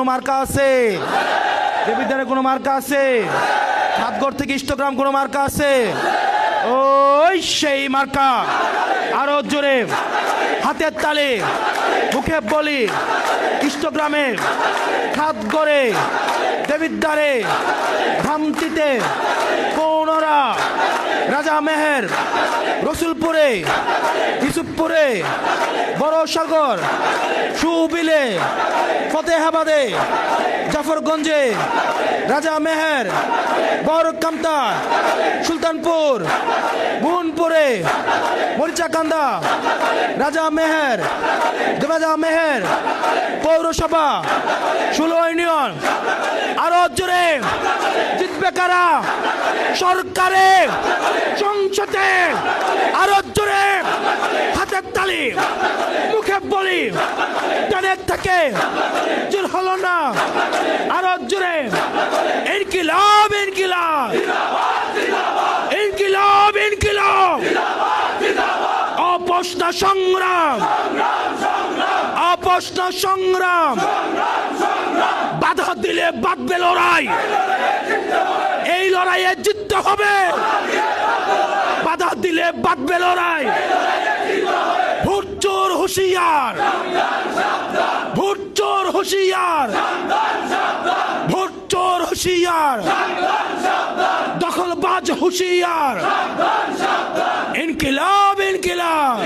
মার্কা আছে? দেবিদ্বারে কোনো মার্কা আছে? হাতগড় থেকে ইষ্টগ্রাম কোনো মার্কা আছে? ওই সেই মার্কা। আরো জোরে হাতের তালে, মুখে বলি, ইষ্টগ্রামে, হাতগড়ে, দেবিদ্বারে, ধামতিতে, পৌনরা, রাজা মেহের, রসুলপুরে, ইউসুফপুরে, বড় সাগর, সুবিলে, ফতেহাবাদে, জাফরগঞ্জে, রাজা মেহের, বরকামতা, সুলতানপুর, বুনপুরে, মরিচাকান্দা, রাজা মেহের, দেবাজা মেহের, পৌরসভা, 16 ইউনিয়ন। আরো জোরে জিতবে কারা? সরকারে, সংসদে। আরো জোরে হাতের তালি, মুখে বলি, টানের থেকে জোর হলো না। আরো জোরে ইনকিলাব, ইনকিলাব, ইনকিলাব, ইনকিলাব, অপোষণা সংগ্রাম, অপোষণা সংগ্রাম। বাধা দিলে বাঁধবে লড়াই, এই লড়াইয়ে জিততে হবে। বাধা দিলে বাঁধবে লড়াই। ভোট চোর হুঁশিয়ার, ভোট চোর হুঁশিয়ার, ভোট চোর হুঁশিয়ার, দখলবাজ হুঁশিয়ার। ইনকিলাব, ইনকিলাব।